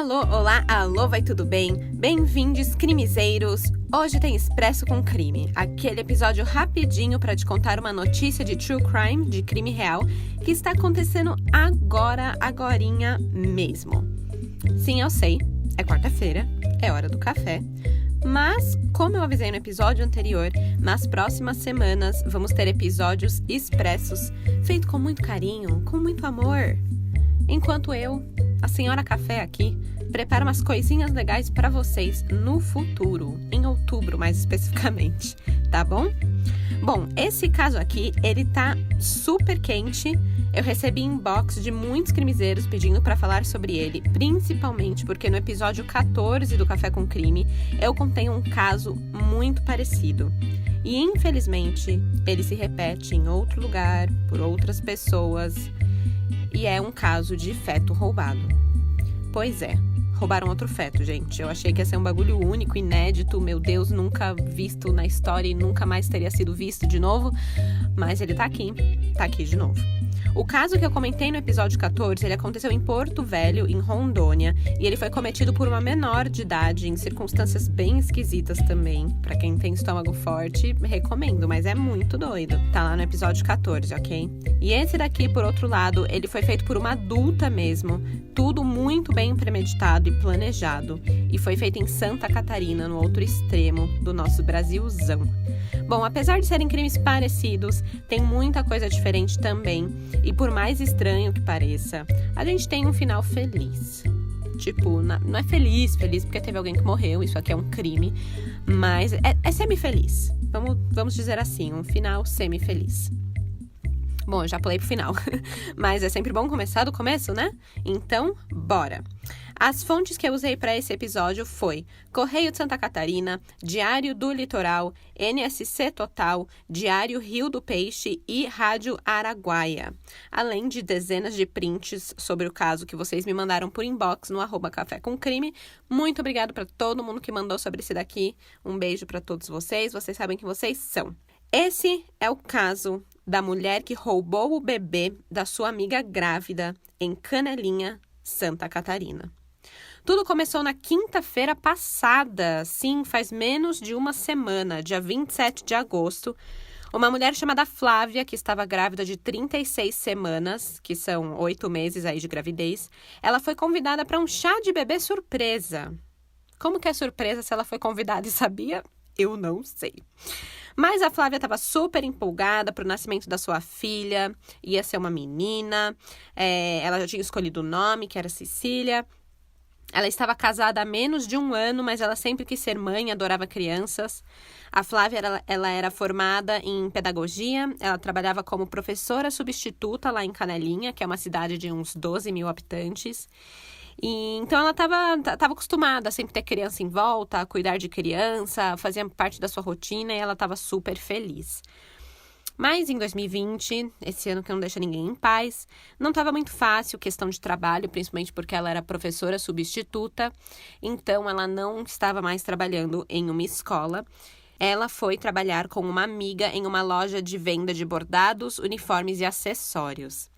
Alô, olá, alô, vai tudo bem? Bem-vindos, crimezeiros! Hoje tem Expresso com Crime, aquele episódio rapidinho para te contar uma notícia de true crime, de crime real, que está acontecendo agorinha mesmo. Sim, eu sei, é quarta-feira, é hora do café, mas, como eu avisei no episódio anterior, nas próximas semanas vamos ter episódios expressos, feitos com muito carinho, com muito amor. Enquanto eu, a senhora Café aqui, prepara umas coisinhas legais para vocês no futuro, em outubro mais especificamente, tá bom? Bom, esse caso aqui, ele tá super quente. Eu recebi inbox de muitos crimezeiros pedindo para falar sobre ele, principalmente porque no episódio 14 do Café com Crime, eu contei um caso muito parecido. E infelizmente, ele se repete em outro lugar, por outras pessoas, e é um caso de feto roubado. Pois é, roubaram outro feto, gente. Eu achei que ia ser um bagulho único, inédito, meu Deus, nunca visto na história e nunca mais teria sido visto de novo. Mas ele tá aqui de novo. O caso que eu comentei no episódio 14, ele aconteceu em Porto Velho, em Rondônia, e ele foi cometido por uma menor de idade, em circunstâncias bem esquisitas também. Pra quem tem estômago forte, recomendo, mas é muito doido. Tá lá no episódio 14, ok? E esse daqui, por outro lado, ele foi feito por uma adulta mesmo, tudo muito bem premeditado e planejado, e foi feito em Santa Catarina, no outro extremo do nosso Brasilzão. Bom, apesar de serem crimes parecidos, tem muita coisa diferente também. E por mais estranho que pareça, a gente tem um final feliz. Tipo, não é feliz porque teve alguém que morreu, isso aqui é um crime, mas é semi-feliz. Vamos dizer assim, um final semi-feliz. Bom, eu já pulei pro final, mas é sempre bom começar do começo, né? Então, bora! As fontes que eu usei para esse episódio foi Correio de Santa Catarina, Diário do Litoral, NSC Total, Diário Rio do Peixe e Rádio Araguaia. Além de dezenas de prints sobre o caso que vocês me mandaram por inbox no @café com crime. Muito obrigado para todo mundo que mandou sobre esse daqui. Um beijo para todos vocês sabem que vocês são. Esse é o caso da mulher que roubou o bebê da sua amiga grávida em Canelinha, Santa Catarina. Tudo começou na quinta-feira passada, sim, faz menos de uma semana, dia 27 de agosto. Uma mulher chamada Flávia, que estava grávida de 36 semanas, que são 8 meses aí de gravidez, ela foi convidada para um chá de bebê surpresa. Como que é surpresa se ela foi convidada e sabia? Eu não sei. Mas a Flávia estava super empolgada para o nascimento da sua filha, ia ser uma menina, ela já tinha escolhido o nome, que era Cecília. Ela estava casada há menos de um ano, mas ela sempre quis ser mãe, adorava crianças. A Flávia, ela era formada em pedagogia, ela trabalhava como professora substituta lá em Canelinha, que é uma cidade de uns 12 mil habitantes. E, então ela estava acostumada a sempre ter criança em volta, a cuidar de criança, fazia parte da sua rotina e ela estava super feliz. Mas em 2020, esse ano que não deixa ninguém em paz, não estava muito fácil questão de trabalho, principalmente porque ela era professora substituta, então ela não estava mais trabalhando em uma escola. Ela foi trabalhar com uma amiga em uma loja de venda de bordados, uniformes e acessórios.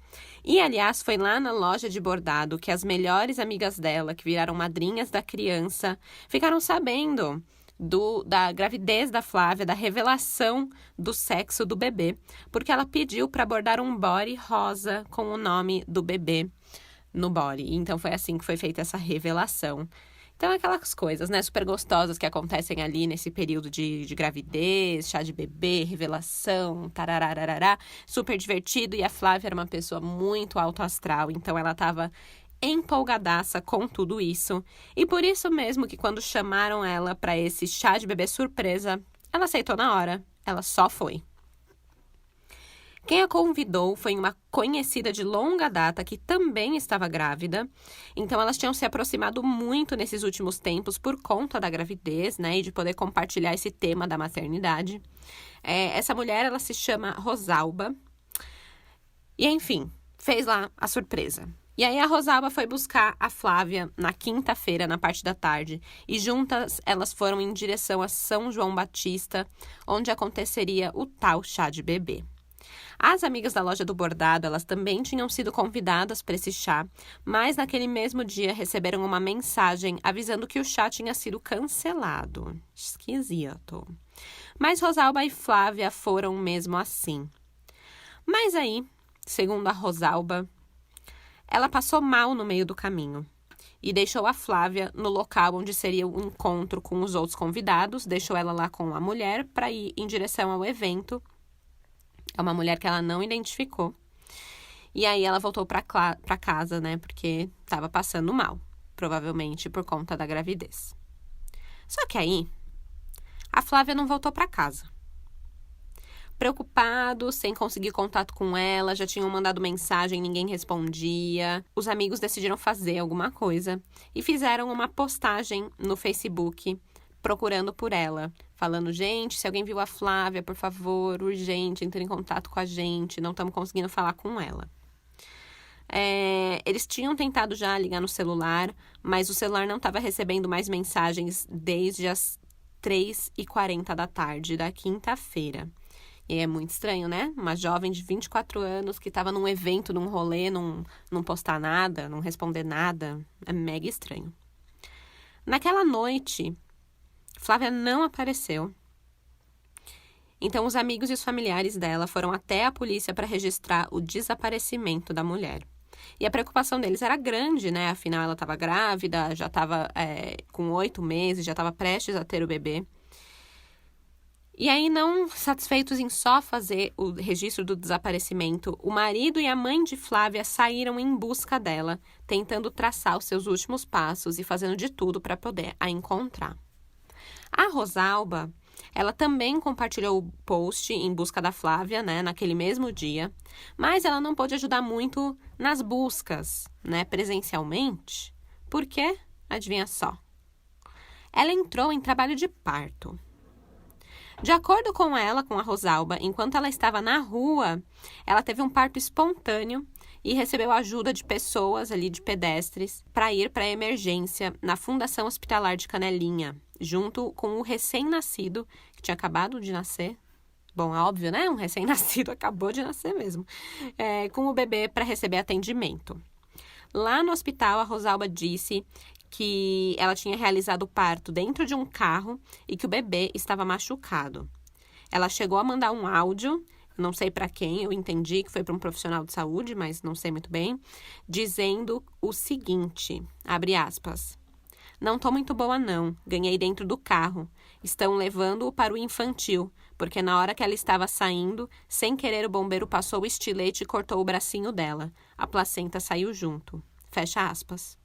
E, aliás, foi lá na loja de bordado que as melhores amigas dela, que viraram madrinhas da criança, ficaram sabendo da gravidez da Flávia, da revelação do sexo do bebê, porque ela pediu para bordar um body rosa com o nome do bebê no body. Então, foi assim que foi feita essa revelação. Então, aquelas coisas, né, super gostosas que acontecem ali nesse período de gravidez, chá de bebê, revelação, tararararará, super divertido. E a Flávia era uma pessoa muito alto astral, então ela estava empolgadaça com tudo isso. E por isso mesmo que quando chamaram ela para esse chá de bebê surpresa, ela aceitou na hora, ela só foi. Quem a convidou foi uma conhecida de longa data que também estava grávida. Então, elas tinham se aproximado muito nesses últimos tempos por conta da gravidez, né? E de poder compartilhar esse tema da maternidade. Essa mulher, ela se chama Rosalba. E, enfim, fez lá a surpresa. E aí, a Rosalba foi buscar a Flávia na quinta-feira, na parte da tarde. E juntas, elas foram em direção a São João Batista, onde aconteceria o tal chá de bebê. As amigas da loja do bordado, elas também tinham sido convidadas para esse chá, mas naquele mesmo dia receberam uma mensagem avisando que o chá tinha sido cancelado. Esquisito. Mas Rosalba e Flávia foram mesmo assim. Mas aí, segundo a Rosalba, ela passou mal no meio do caminho e deixou a Flávia no local onde seria o encontro com os outros convidados, deixou ela lá com a mulher para ir em direção ao evento. É uma mulher que ela não identificou. E aí ela voltou para casa, né? Porque estava passando mal, provavelmente por conta da gravidez. Só que aí, a Flávia não voltou para casa. Preocupados, sem conseguir contato com ela, já tinham mandado mensagem, ninguém respondia. Os amigos decidiram fazer alguma coisa e fizeram uma postagem no Facebook procurando por ela, falando: gente, se alguém viu a Flávia, por favor, urgente, entre em contato com a gente, não estamos conseguindo falar com ela. Eles tinham tentado já ligar no celular, mas o celular não estava recebendo mais mensagens desde as 3h40 da tarde da quinta-feira. E é muito estranho, né? Uma jovem de 24 anos que estava num evento, num rolê, não postar nada, não responder nada. É mega estranho. Naquela noite, Flávia não apareceu. Então, os amigos e os familiares dela foram até a polícia para registrar o desaparecimento da mulher. E a preocupação deles era grande, né? Afinal, ela estava grávida, já estava com 8 meses, já estava prestes a ter o bebê. E aí, não satisfeitos em só fazer o registro do desaparecimento, o marido e a mãe de Flávia saíram em busca dela, tentando traçar os seus últimos passos e fazendo de tudo para poder a encontrar. A Rosalba, ela também compartilhou o post em busca da Flávia, né, naquele mesmo dia, mas ela não pôde ajudar muito nas buscas, né, presencialmente. Por quê? Adivinha só. Ela entrou em trabalho de parto. De acordo com ela, com a Rosalba, enquanto ela estava na rua, ela teve um parto espontâneo e recebeu ajuda de pessoas ali, de pedestres, para ir para a emergência na Fundação Hospitalar de Canelinha, junto com o recém-nascido, que tinha acabado de nascer. Bom, é óbvio, né? Um recém-nascido acabou de nascer mesmo. Com o bebê para receber atendimento. Lá no hospital, a Rosalba disse que ela tinha realizado o parto dentro de um carro e que o bebê estava machucado. Ela chegou a mandar um áudio, não sei para quem, eu entendi que foi para um profissional de saúde, mas não sei muito bem, dizendo o seguinte, abre aspas: "Não tô muito boa não, ganhei dentro do carro. Estão levando-o para o infantil, porque na hora que ela estava saindo, sem querer o bombeiro passou o estilete e cortou o bracinho dela. A placenta saiu junto." Fecha aspas.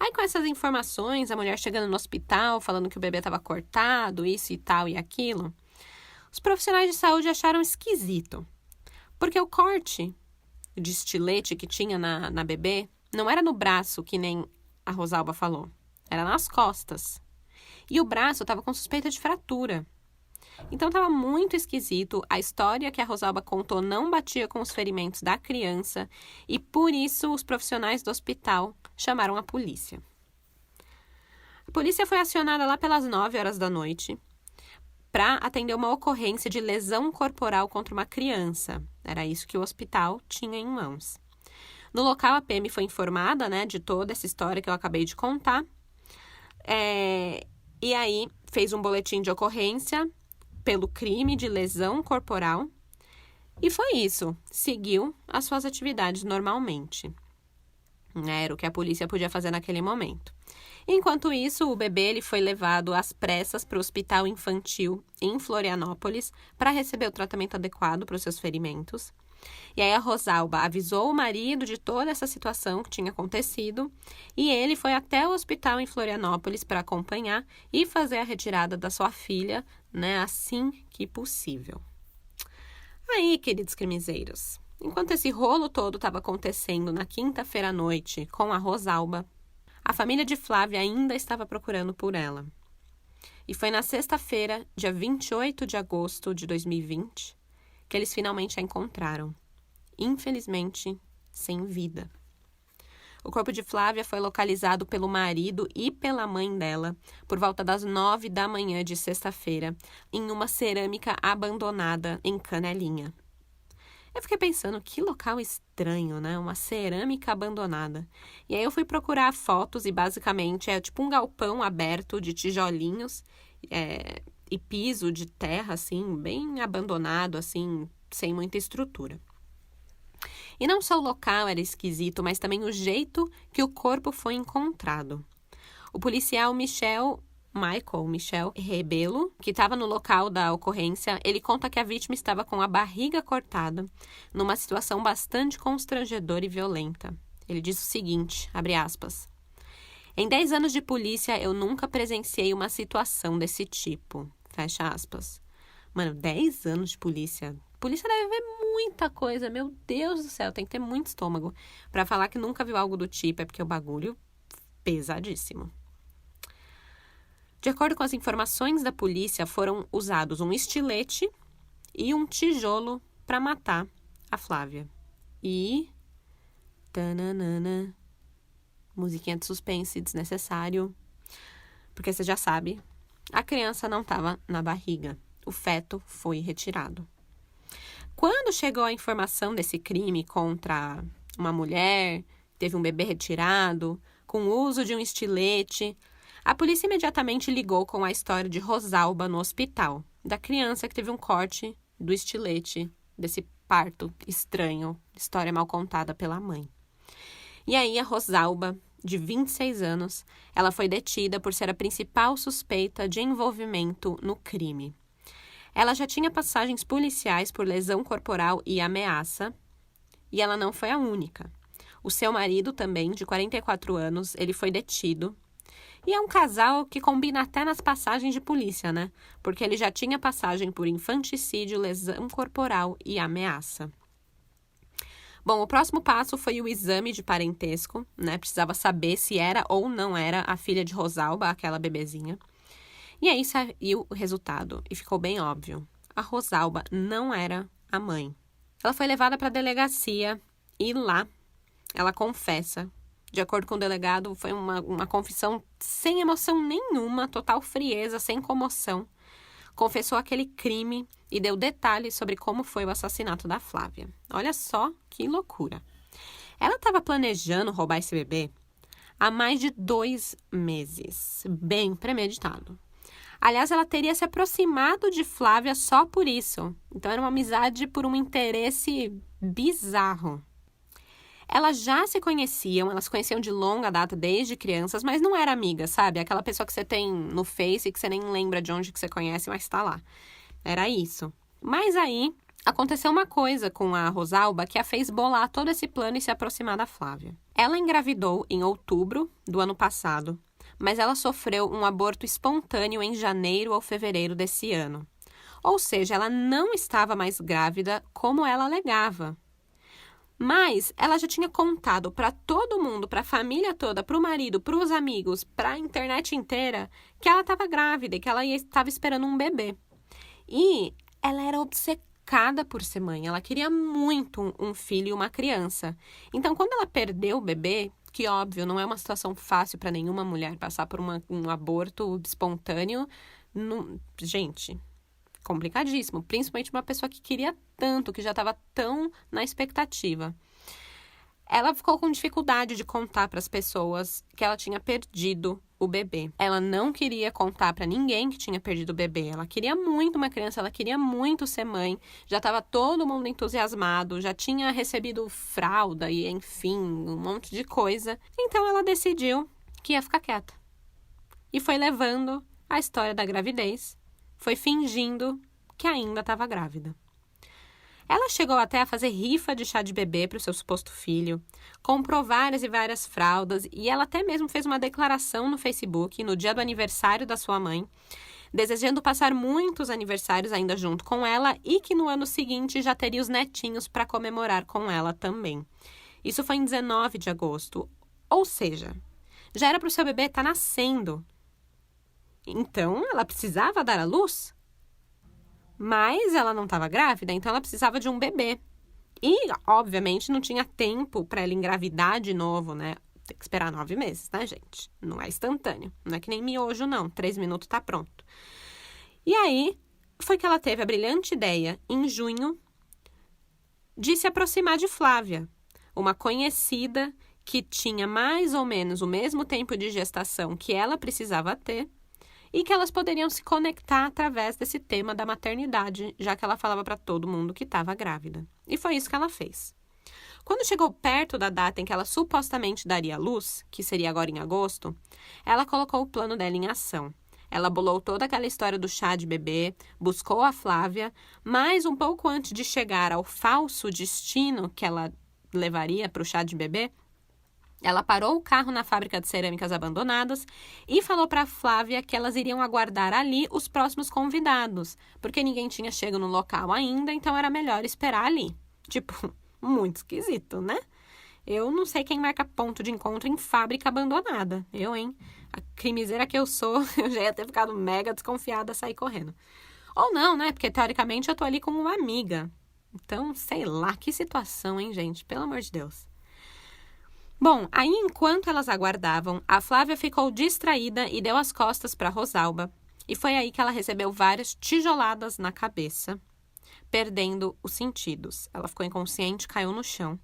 Aí, com essas informações, a mulher chegando no hospital, falando que o bebê estava cortado, isso e tal e aquilo, os profissionais de saúde acharam esquisito. Porque o corte de estilete que tinha na bebê não era no braço, que nem a Rosalba falou. Era nas costas. E o braço estava com suspeita de fratura. Então, estava muito esquisito. A história que a Rosalba contou não batia com os ferimentos da criança e, por isso, os profissionais do hospital chamaram a polícia. A polícia foi acionada lá pelas 9h da noite para atender uma ocorrência de lesão corporal contra uma criança. Era isso que o hospital tinha em mãos. No local, a PM foi informada, né, de toda essa história que eu acabei de contar. E aí, fez um boletim de ocorrência pelo crime de lesão corporal. E foi isso. Seguiu as suas atividades normalmente. Era o que a polícia podia fazer naquele momento. Enquanto isso, o bebê ele foi levado às pressas para o hospital infantil em Florianópolis para receber o tratamento adequado para os seus ferimentos. E aí a Rosalba avisou o marido de toda essa situação que tinha acontecido e ele foi até o hospital em Florianópolis para acompanhar e fazer a retirada da sua filha, né, assim que possível. Aí, queridos crimizeiros, enquanto esse rolo todo estava acontecendo na quinta-feira à noite com a Rosalba, a família de Flávia ainda estava procurando por ela. E foi na sexta-feira, dia 28 de agosto de 2020, que eles finalmente a encontraram, infelizmente sem vida. O corpo de Flávia foi localizado pelo marido e pela mãe dela por volta das 9h da manhã de sexta-feira, em uma cerâmica abandonada em Canelinha. Eu fiquei pensando, que local estranho, né? Uma cerâmica abandonada. E aí eu fui procurar fotos e basicamente é tipo um galpão aberto de tijolinhos e piso de terra, assim, bem abandonado, assim, sem muita estrutura. E não só o local era esquisito, mas também o jeito que o corpo foi encontrado. O policial Michel Rebelo, que estava no local da ocorrência, ele conta que a vítima estava com a barriga cortada, numa situação bastante constrangedora e violenta. Ele diz o seguinte, abre aspas, em 10 anos de polícia, eu nunca presenciei uma situação desse tipo, fecha aspas. Mano, 10 anos de polícia. Polícia deve ver muita coisa, meu Deus do céu, tem que ter muito estômago pra falar que nunca viu algo do tipo, é porque o bagulho pesadíssimo. De acordo com as informações da polícia, foram usados um estilete e um tijolo para matar a Flávia. E... tananana, musiquinha de suspense desnecessário. Porque você já sabe, a criança não estava na barriga. O feto foi retirado. Quando chegou a informação desse crime contra uma mulher, teve um bebê retirado, com o uso de um estilete... A polícia imediatamente ligou com a história de Rosalba no hospital, da criança que teve um corte do estilete, desse parto estranho, história mal contada pela mãe. E aí a Rosalba, de 26 anos, ela foi detida por ser a principal suspeita de envolvimento no crime. Ela já tinha passagens policiais por lesão corporal e ameaça, e ela não foi a única. O seu marido também, de 44 anos, ele foi detido. E é um casal que combina até nas passagens de polícia, né? Porque ele já tinha passagem por infanticídio, lesão corporal e ameaça. Bom, o próximo passo foi o exame de parentesco, né? Precisava saber se era ou não era a filha de Rosalba, aquela bebezinha. E aí saiu o resultado e ficou bem óbvio. A Rosalba não era a mãe. Ela foi levada para a delegacia e lá ela confessa. De acordo com o delegado, foi uma confissão sem emoção nenhuma, total frieza, sem comoção. Confessou aquele crime e deu detalhes sobre como foi o assassinato da Flávia. Olha só que loucura. Ela estava planejando roubar esse bebê há mais de 2 meses. Bem premeditado. Aliás, ela teria se aproximado de Flávia só por isso. Então, era uma amizade por um interesse bizarro. Elas já se conheciam, elas se conheciam de longa data, desde crianças, mas não era amiga, sabe? Aquela pessoa que você tem no Face que você nem lembra de onde que você conhece, mas tá lá. Era isso. Mas aí, aconteceu uma coisa com a Rosalba que a fez bolar todo esse plano e se aproximar da Flávia. Ela engravidou em outubro do ano passado, mas ela sofreu um aborto espontâneo em janeiro ou fevereiro desse ano. Ou seja, ela não estava mais grávida como ela alegava. Mas ela já tinha contado para todo mundo, para a família toda, para o marido, para os amigos, para a internet inteira, que ela estava grávida e que ela estava esperando um bebê. E ela era obcecada por ser mãe, ela queria muito um filho e uma criança. Então, quando ela perdeu o bebê, que óbvio, não é uma situação fácil para nenhuma mulher passar por um aborto espontâneo, gente... complicadíssimo, principalmente uma pessoa que queria tanto, que já estava tão na expectativa. Ela ficou com dificuldade de contar para as pessoas que ela tinha perdido o bebê. Ela não queria contar para ninguém que tinha perdido o bebê. Ela queria muito uma criança, ela queria muito ser mãe. Já estava todo mundo entusiasmado, já tinha recebido fralda e, enfim, um monte de coisa. Então, ela decidiu que ia ficar quieta. E foi levando a história da gravidez. Foi fingindo que ainda estava grávida. Ela chegou até a fazer rifa de chá de bebê para o seu suposto filho, comprou várias e várias fraldas e ela até mesmo fez uma declaração no Facebook no dia do aniversário da sua mãe, desejando passar muitos aniversários ainda junto com ela e que no ano seguinte já teria os netinhos para comemorar com ela também. Isso foi em 19 de agosto, ou seja, já era para o seu bebê estar nascendo. Então, ela precisava dar à luz, mas ela não estava grávida, então ela precisava de um bebê. E, obviamente, não tinha tempo para ela engravidar de novo, né? Tem que esperar 9 meses, né, gente? Não é instantâneo. Não é que nem miojo, não. 3 minutos tá pronto. E aí, foi que ela teve a brilhante ideia, em junho, de se aproximar de Flávia, uma conhecida que tinha mais ou menos o mesmo tempo de gestação que ela precisava ter e que elas poderiam se conectar através desse tema da maternidade, já que ela falava para todo mundo que estava grávida. E foi isso que ela fez. Quando chegou perto da data em que ela supostamente daria à luz, que seria agora em agosto, ela colocou o plano dela em ação. Ela bolou toda aquela história do chá de bebê, buscou a Flávia, mas um pouco antes de chegar ao falso destino que ela levaria para o chá de bebê, ela parou o carro na fábrica de cerâmicas abandonadas e falou para a Flávia que elas iriam aguardar ali os próximos convidados, porque ninguém tinha chegado no local ainda, então era melhor esperar ali. Tipo, muito esquisito, né? Eu não sei quem marca ponto de encontro em fábrica abandonada. Eu, hein? A crimiseira que eu sou, eu já ia ter ficado mega desconfiada a sair correndo. Ou não, né? Porque teoricamente eu tô ali como uma amiga. Então, sei lá, que situação, hein, gente? Pelo amor de Deus. Bom, aí enquanto elas aguardavam, a Flávia ficou distraída e deu as costas para Rosalba. E foi aí que ela recebeu várias tijoladas na cabeça, perdendo os sentidos. Ela ficou inconsciente e caiu no chão.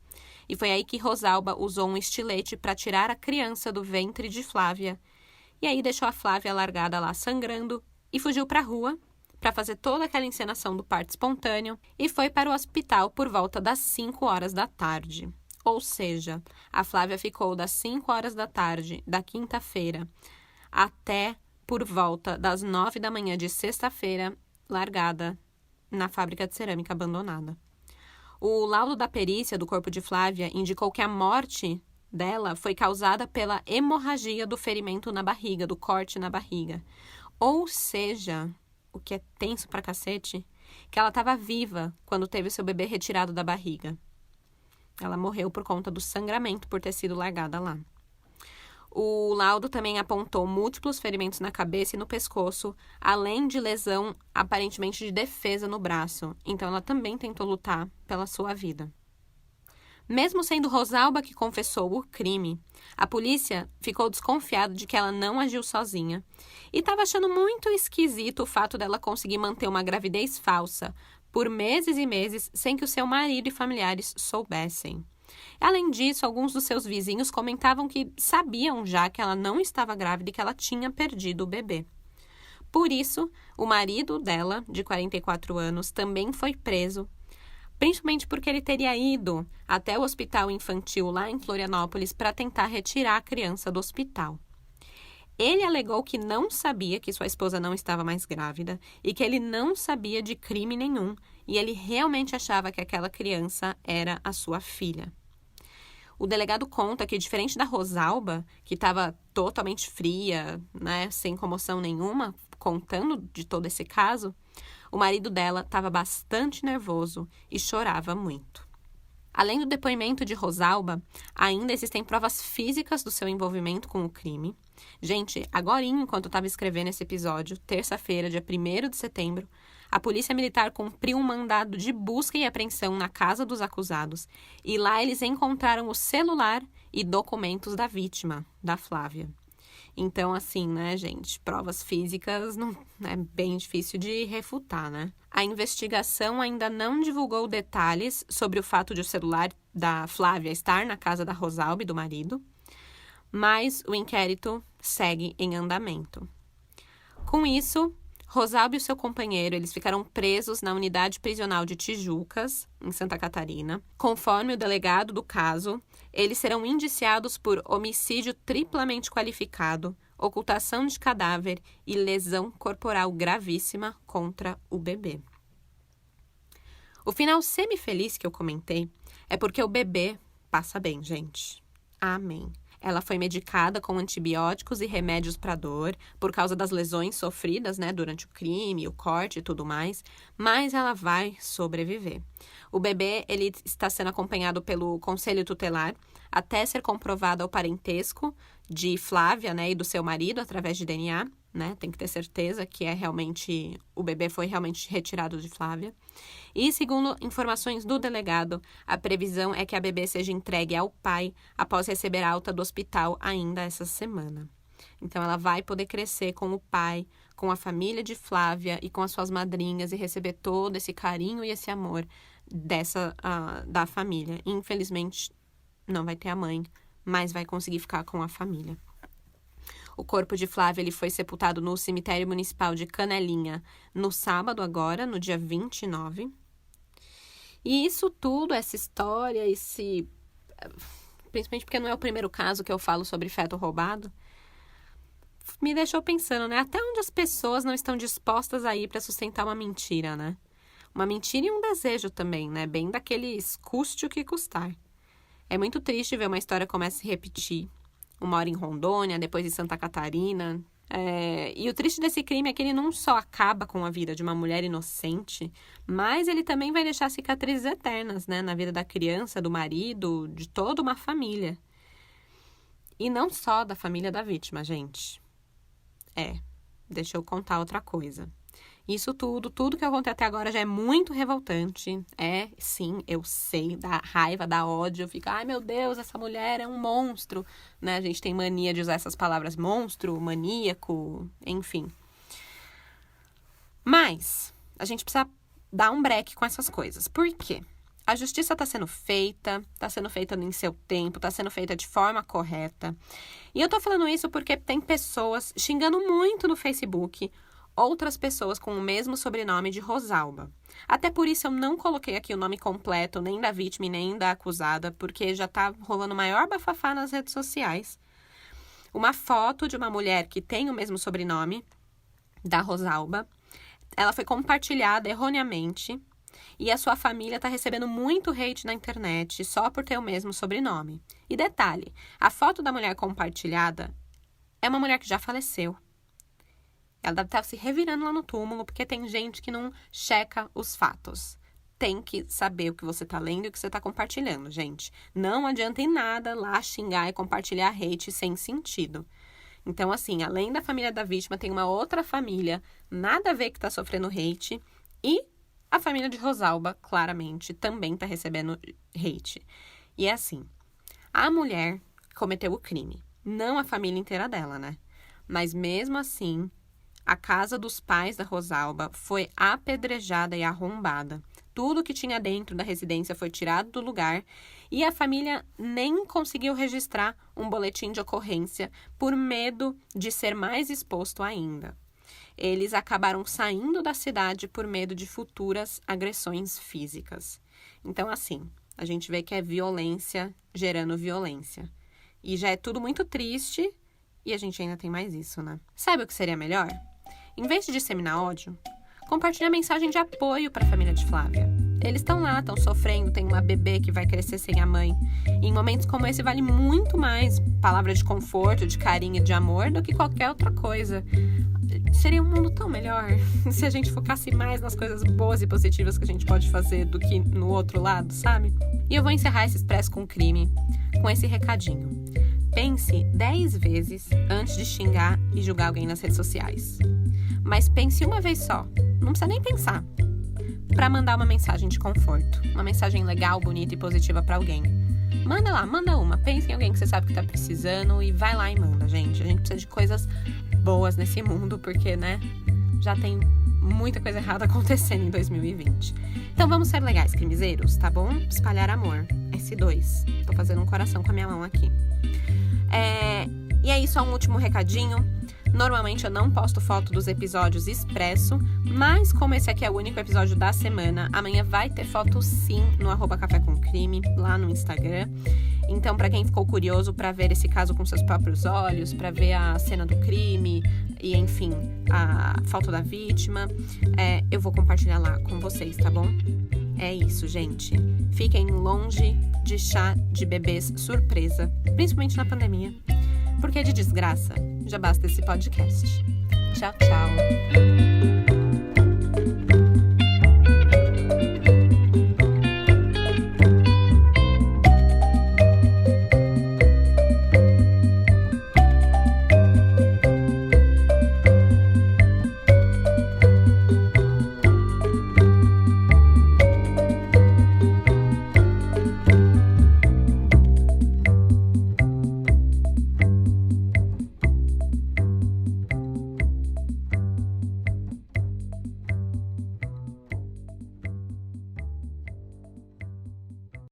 E foi aí que Rosalba usou um estilete para tirar a criança do ventre de Flávia. E aí deixou a Flávia largada lá sangrando e fugiu para a rua para fazer toda aquela encenação do parto espontâneo e foi para o hospital por volta das 5 horas da tarde. Ou seja, a Flávia ficou das 5 horas da tarde da quinta-feira até por volta das 9 da manhã de sexta-feira, largada na fábrica de cerâmica abandonada. O laudo da perícia do corpo de Flávia indicou que a morte dela foi causada pela hemorragia do ferimento na barriga, do corte na barriga. Ou seja, o que é tenso pra cacete, que ela estava viva quando teve seu bebê retirado da barriga. Ela morreu por conta do sangramento por ter sido largada lá. O laudo também apontou múltiplos ferimentos na cabeça e no pescoço, além de lesão aparentemente de defesa no braço. Então, ela também tentou lutar pela sua vida. Mesmo sendo Rosalba que confessou o crime, a polícia ficou desconfiada de que ela não agiu sozinha e estava achando muito esquisito o fato dela conseguir manter uma gravidez falsa por meses e meses sem que o seu marido e familiares soubessem. Além disso, alguns dos seus vizinhos comentavam que sabiam já que ela não estava grávida e que ela tinha perdido o bebê. Por isso, o marido dela, de 44 anos, também foi preso, principalmente porque ele teria ido até o hospital infantil lá em Florianópolis para tentar retirar a criança do hospital. Ele alegou que não sabia que sua esposa não estava mais grávida e que ele não sabia de crime nenhum e ele realmente achava que aquela criança era a sua filha. O delegado conta que, diferente da Rosalba, que estava totalmente fria, né, sem comoção nenhuma, contando de todo esse caso, o marido dela estava bastante nervoso e chorava muito. Além do depoimento de Rosalba, ainda existem provas físicas do seu envolvimento com o crime. Gente, agorinha, enquanto eu estava escrevendo esse episódio, terça-feira, dia 1º de setembro, a Polícia Militar cumpriu um mandado de busca e apreensão na casa dos acusados e lá eles encontraram o celular e documentos da vítima, da Flávia. Então, assim, né, gente, provas físicas não é bem difícil de refutar, né? A investigação ainda não divulgou detalhes sobre o fato de o celular da Flávia estar na casa da Rosalba e do marido, mas o inquérito segue em andamento. Com isso, Rosalba e o seu companheiro, eles ficaram presos na unidade prisional de Tijucas, em Santa Catarina. Conforme o delegado do caso, eles serão indiciados por homicídio triplamente qualificado, ocultação de cadáver e lesão corporal gravíssima contra o bebê. O final semifeliz que eu comentei é porque o bebê passa bem, gente. Amém. Ela foi medicada com antibióticos e remédios para dor, por causa das lesões sofridas, né, durante o crime, o corte e tudo mais, mas ela vai sobreviver. O bebê, ele está sendo acompanhado pelo Conselho Tutelar até ser comprovado o parentesco de Flávia, né, e do seu marido através de DNA, né? Tem que ter certeza que o bebê foi realmente retirado de Flávia. E, segundo informações do delegado, a previsão é que a bebê seja entregue ao pai após receber alta do hospital ainda essa semana. Então, ela vai poder crescer com o pai, com a família de Flávia e com as suas madrinhas e receber todo esse carinho e esse amor da família. Infelizmente, não vai ter a mãe, mas vai conseguir ficar com a família. O corpo de Flávia ele foi sepultado no cemitério municipal de Canelinha no sábado agora, no dia 29. E isso tudo, essa história, principalmente porque não é o primeiro caso que eu falo sobre feto roubado, me deixou pensando, né? Até onde as pessoas não estão dispostas a ir para sustentar uma mentira, né? Uma mentira e um desejo também, né? Bem daqueles custe o que custar. É muito triste ver uma história começar a se repetir. Uma hora em Rondônia, depois em Santa Catarina. E o triste desse crime é que ele não só acaba com a vida de uma mulher inocente, mas ele também vai deixar cicatrizes eternas, né? Na vida da criança, do marido, de toda uma família. E não só da família da vítima, gente. Deixa eu contar outra coisa. Isso tudo que eu contei até agora já é muito revoltante. Sim, eu sei, dá raiva, dá ódio. Eu fico, ai meu Deus, essa mulher é um monstro. Né? A gente tem mania de usar essas palavras monstro, maníaco, enfim. Mas a gente precisa dar um break com essas coisas. Por quê? A justiça está sendo feita em seu tempo, está sendo feita de forma correta. E eu tô falando isso porque tem pessoas xingando muito no Facebook outras pessoas com o mesmo sobrenome de Rosalba. Até por isso eu não coloquei aqui o nome completo, nem da vítima e nem da acusada, porque já tá rolando maior bafafá nas redes sociais. Uma foto de uma mulher que tem o mesmo sobrenome, da Rosalba, ela foi compartilhada erroneamente e a sua família tá recebendo muito hate na internet só por ter o mesmo sobrenome. E detalhe, a foto da mulher compartilhada é uma mulher que já faleceu. Ela deve estar se revirando lá no túmulo, porque tem gente que não checa os fatos. Tem que saber o que você está lendo e o que você está compartilhando, gente. Não adianta em nada lá xingar e compartilhar hate sem sentido. Então, assim, além da família da vítima, tem uma outra família, nada a ver que está sofrendo hate. E a família de Rosalba, claramente, também está recebendo hate. E é assim, a mulher cometeu o crime. Não a família inteira dela, né? Mas mesmo assim, a casa dos pais da Rosalba foi apedrejada e arrombada. Tudo que tinha dentro da residência foi tirado do lugar e a família nem conseguiu registrar um boletim de ocorrência por medo de ser mais exposto ainda. Eles acabaram saindo da cidade por medo de futuras agressões físicas. Então, assim, a gente vê que é violência gerando violência. E já é tudo muito triste e a gente ainda tem mais isso, né? Sabe o que seria melhor? Em vez de disseminar ódio, compartilha mensagem de apoio para a família de Flávia. Eles estão lá, estão sofrendo, tem uma bebê que vai crescer sem a mãe. E em momentos como esse vale muito mais palavra de conforto, de carinho e de amor do que qualquer outra coisa. Seria um mundo tão melhor se a gente focasse mais nas coisas boas e positivas que a gente pode fazer do que no outro lado, sabe? E eu vou encerrar esse Expresso com Crime com esse recadinho. Pense 10 vezes antes de xingar e julgar alguém nas redes sociais. Mas pense uma vez só, não precisa nem pensar, para mandar uma mensagem de conforto, uma mensagem legal, bonita e positiva para alguém. Manda lá, manda uma, pense em alguém que você sabe que tá precisando e vai lá e manda, gente. A gente precisa de coisas boas nesse mundo, porque, né, já tem muita coisa errada acontecendo em 2020. Então vamos ser legais, crimezeiros, tá bom? Espalhar amor, S2. Tô fazendo um coração com a minha mão aqui. E é isso, um último recadinho. Normalmente eu não posto foto dos episódios expresso, mas como esse aqui é o único episódio da semana, amanhã vai ter foto sim no @cafécomcrime, lá no Instagram. Então, pra quem ficou curioso pra ver esse caso com seus próprios olhos, pra ver a cena do crime e, enfim, a foto da vítima, eu vou compartilhar lá com vocês, tá bom? É isso, gente. Fiquem longe de chá de bebês surpresa, principalmente na pandemia, porque de desgraça já basta esse podcast. Tchau, tchau.